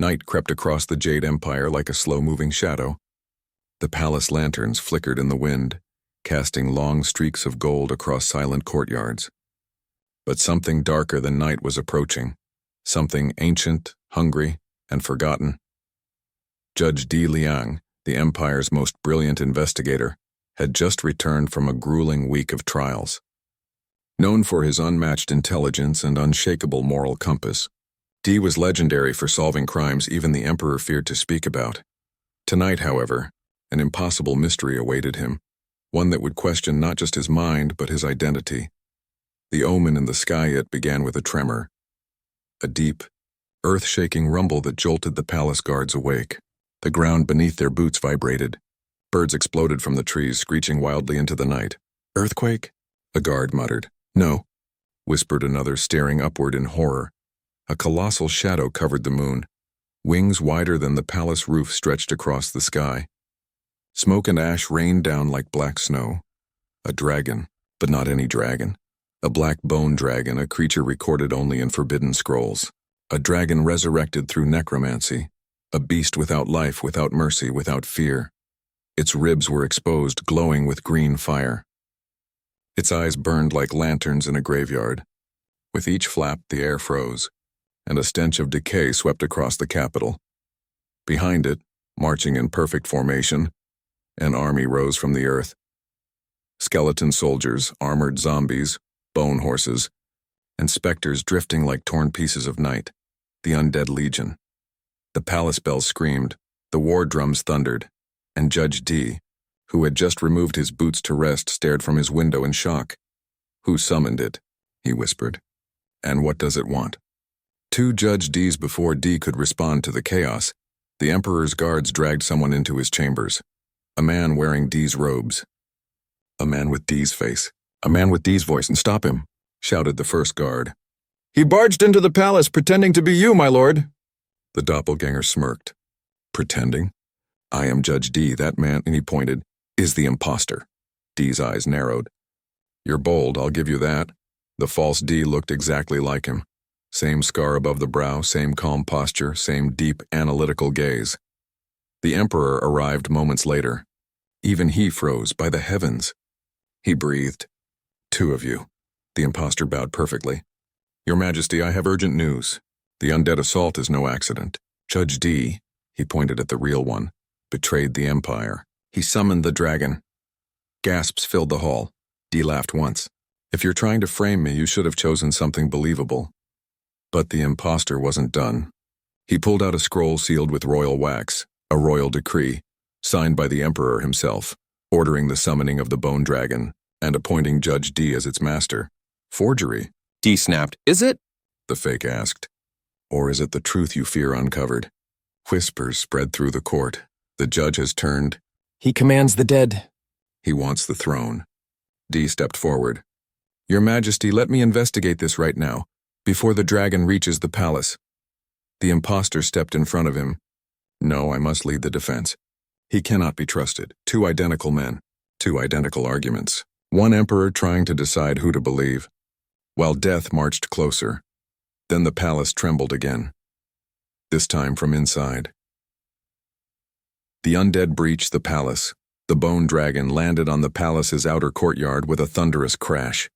Night crept across the Jade Empire like a slow-moving shadow. The palace lanterns flickered in the wind, casting long streaks of gold across silent courtyards. But something darker than night was approaching, something ancient, hungry, and forgotten. Judge Dee, the Empire's most brilliant investigator, had just returned from a grueling week of trials. Known for his unmatched intelligence and unshakable moral compass, Dee was legendary for solving crimes even the Emperor feared to speak about. Tonight, however, an impossible mystery awaited him, one that would question not just his mind but his identity. The omen in the sky yet began with a tremor, a deep, earth-shaking rumble that jolted the palace guards awake. The ground beneath their boots vibrated. Birds exploded from the trees, screeching wildly into the night. "Earthquake?" a guard muttered. "No," whispered another, staring upward in horror. A colossal shadow covered the moon. Wings wider than the palace roof stretched across the sky. Smoke and ash rained down like black snow. A dragon, but not any dragon. A black bone dragon, a creature recorded only in forbidden scrolls. A dragon resurrected through necromancy. A beast without life, without mercy, without fear. Its ribs were exposed, glowing with green fire. Its eyes burned like lanterns in a graveyard. With each flap, the air froze, and a stench of decay swept across the capital. Behind it, marching in perfect formation, an army rose from the earth. Skeleton soldiers, armored zombies, bone horses, and specters drifting like torn pieces of night, the Undead Legion. The palace bells screamed, the war drums thundered, and Judge Dee, who had just removed his boots to rest, stared from his window in shock. "Who summoned it?" he whispered. "And what does it want?" 2 Judge Dees before Dee could respond to the chaos, the Emperor's guards dragged someone into his chambers. A man wearing Dee's robes. A man with Dee's face. A man with Dee's voice. "And stop him," shouted the first guard. "He barged into the palace pretending to be you, my lord." The doppelganger smirked. "Pretending? I am Judge Dee. That man," and he pointed, "is the imposter." Dee's eyes narrowed. "You're bold, I'll give you that." The false Dee looked exactly like him. Same scar above the brow, same calm posture, same deep, analytical gaze. The Emperor arrived moments later. Even he froze. By the heavens. He breathed. "2 of you." The imposter bowed perfectly. "Your Majesty, I have urgent news. The undead assault is no accident. Judge Dee," he pointed at the real one, "betrayed the Empire. He summoned the dragon." Gasps filled the hall. Dee laughed once. "If you're trying to frame me, you should have chosen something believable." But the imposter wasn't done. He pulled out a scroll sealed with royal wax, a royal decree, signed by the Emperor himself, ordering the summoning of the bone dragon and appointing Judge Dee as its master. "Forgery," Dee snapped. "Is it?" the fake asked. "Or is it the truth you fear uncovered?" Whispers spread through the court. The judge has turned. "He commands the dead." He wants the throne. Dee stepped forward. "Your Majesty, let me investigate this right now, before the dragon reaches the palace." The imposter stepped in front of him. "No, I must lead the defense. He cannot be trusted. 2 identical men, 2 identical arguments. One emperor trying to decide who to believe, while death marched closer. Then the palace trembled again, this time from inside. The undead breached the palace. The bone dragon landed on the palace's outer courtyard with a thunderous crash.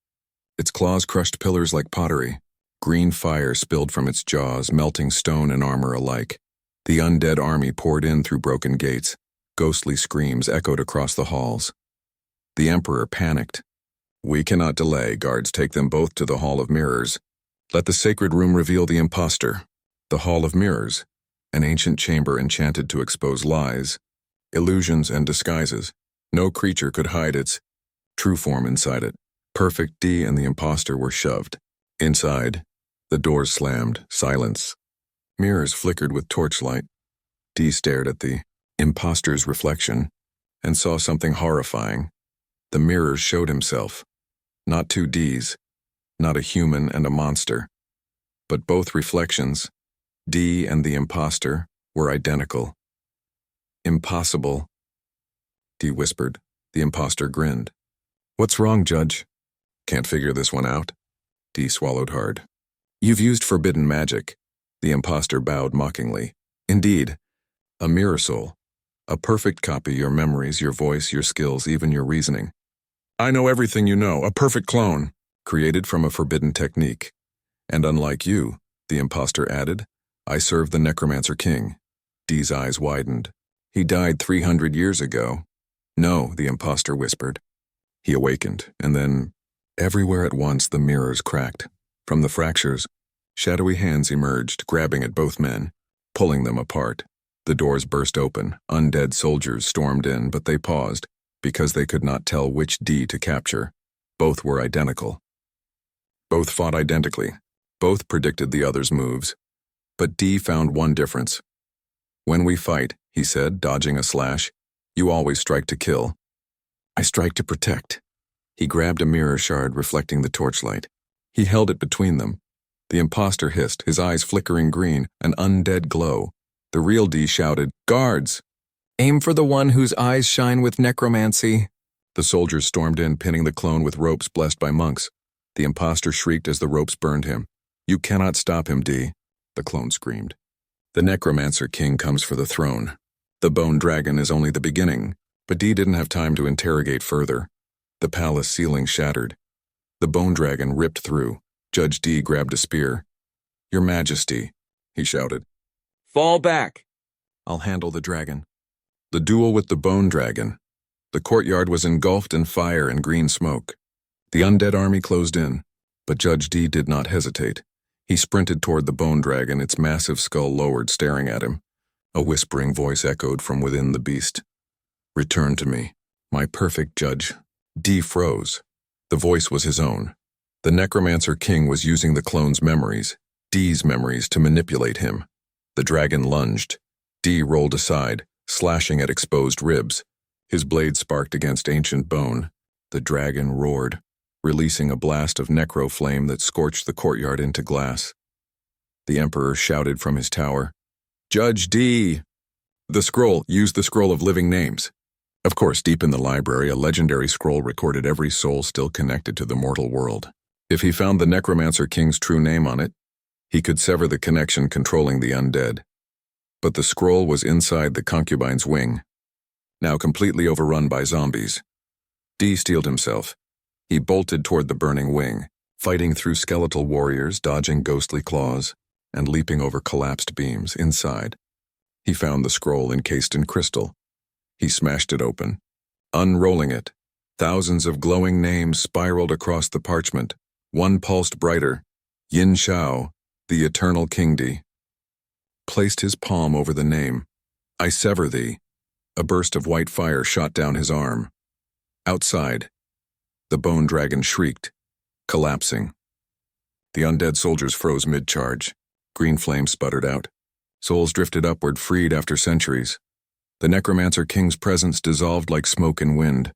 Its claws crushed pillars like pottery. Green fire spilled from its jaws, melting stone and armor alike. The undead army poured in through broken gates. Ghostly screams echoed across the halls. The Emperor panicked. "We cannot delay. Guards, take them both to the Hall of Mirrors. Let the sacred room reveal the imposter." The Hall of Mirrors, an ancient chamber enchanted to expose lies, illusions, and disguises. No creature could hide its true form inside it. Perfect Dee and the imposter were shoved. Inside, the doors slammed. Silence. Mirrors flickered with torchlight. Dee stared at the imposter's reflection and saw something horrifying. The mirrors showed himself. Not 2 Dees, not a human and a monster, but both reflections, Dee and the imposter, were identical. "Impossible," Dee whispered. The imposter grinned. "What's wrong, Judge?" "Can't figure this one out?" Dee swallowed hard. "You've used forbidden magic." The imposter bowed mockingly. Indeed, a mirror soul. A perfect copy, your memories, your voice, your skills, even your reasoning. I know everything you know, a perfect clone, created from a forbidden technique. And unlike you, the imposter added, I serve the Necromancer King. Dee's eyes widened. He died 300 years ago. No, the imposter whispered. He awakened, and then, everywhere at once the mirrors cracked. From the fractures, shadowy hands emerged, grabbing at both men, pulling them apart. The doors burst open. Undead soldiers stormed in, but they paused, because they could not tell which Dee to capture. Both were identical. Both fought identically. Both predicted the other's moves. But Dee found one difference. When we fight, he said, dodging a slash, you always strike to kill. I strike to protect. He grabbed a mirror shard reflecting the torchlight. He held it between them. The imposter hissed, his eyes flickering green, an undead glow. The real Dee shouted, Guards! Aim for the one whose eyes shine with necromancy. The soldiers stormed in, pinning the clone with ropes blessed by monks. The imposter shrieked as the ropes burned him. You cannot stop him, Dee, the clone screamed. The Necromancer King comes for the throne. The bone dragon is only the beginning, but Dee didn't have time to interrogate further. The palace ceiling shattered. The bone dragon ripped through. Judge Dee grabbed a spear. Your Majesty, he shouted. Fall back. I'll handle the dragon. The duel with the bone dragon. The courtyard was engulfed in fire and green smoke. The undead army closed in, but Judge Dee did not hesitate. He sprinted toward the bone dragon, its massive skull lowered, staring at him. A whispering voice echoed from within the beast. Return to me, my perfect judge. Dee froze. The voice was his own. The Necromancer King was using the clone's memories, Dee's memories, to manipulate him. The dragon lunged. Dee rolled aside, slashing at exposed ribs. His blade sparked against ancient bone. The dragon roared, releasing a blast of necro flame that scorched the courtyard into glass. The Emperor shouted from his tower, Judge Dee! The scroll, use the scroll of living names. Of course, deep in the library, a legendary scroll recorded every soul still connected to the mortal world. If he found the Necromancer King's true name on it, he could sever the connection controlling the undead. But the scroll was inside the concubine's wing, now completely overrun by zombies. Dee steeled himself. He bolted toward the burning wing, fighting through skeletal warriors, dodging ghostly claws, and leaping over collapsed beams inside. He found the scroll encased in crystal. He smashed it open. Unrolling it, thousands of glowing names spiraled across the parchment. One pulsed brighter. Yin Shao, the eternal King Dee. Placed his palm over the name. I sever thee. A burst of white fire shot down his arm. Outside, the bone dragon shrieked, collapsing. The undead soldiers froze mid-charge. Green flames sputtered out. Souls drifted upward, freed after centuries. The Necromancer King's presence dissolved like smoke in wind.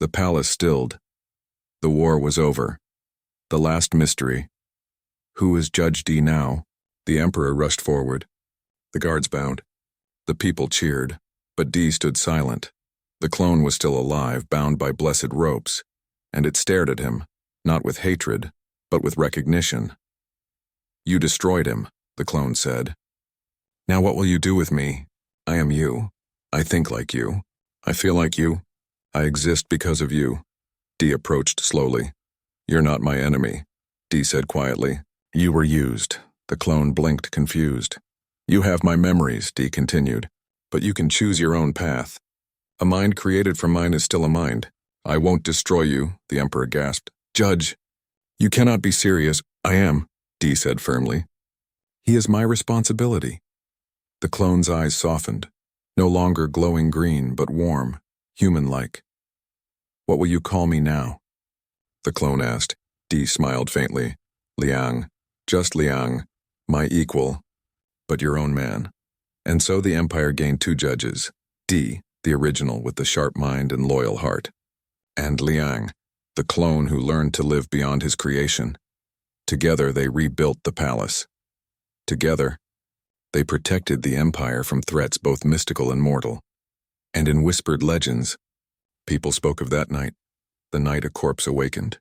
The palace stilled. The war was over. The last mystery. Who is Judge Dee now? The Emperor rushed forward. The guards bowed. The people cheered, but Dee stood silent. The clone was still alive, bound by blessed ropes, and it stared at him, not with hatred, but with recognition. You destroyed him, the clone said. Now what will you do with me? I am you. I think like you. I feel like you. I exist because of you. Dee approached slowly. You're not my enemy, Dee said quietly. You were used. The clone blinked, confused. You have my memories, Dee continued, but you can choose your own path. A mind created from mine is still a mind. I won't destroy you, the Emperor gasped. Judge, you cannot be serious. I am, Dee said firmly. He is my responsibility. The clone's eyes softened, no longer glowing green, but warm, human-like. What will you call me now? The clone asked. Dee smiled faintly. Liang, just Liang, my equal, but your own man. And so the Empire gained two judges, Dee, the original with the sharp mind and loyal heart, and Liang, the clone who learned to live beyond his creation. Together they rebuilt the palace. Together, they protected the Empire from threats both mystical and mortal. And in whispered legends, people spoke of that night, the night a corpse awakened,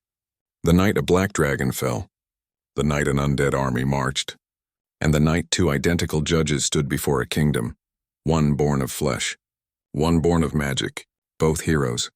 the night a blackdragon fell, the night an undead army marched, And the night 2 identical judges stood before a kingdom, one born of flesh, one born of magic, both heroes.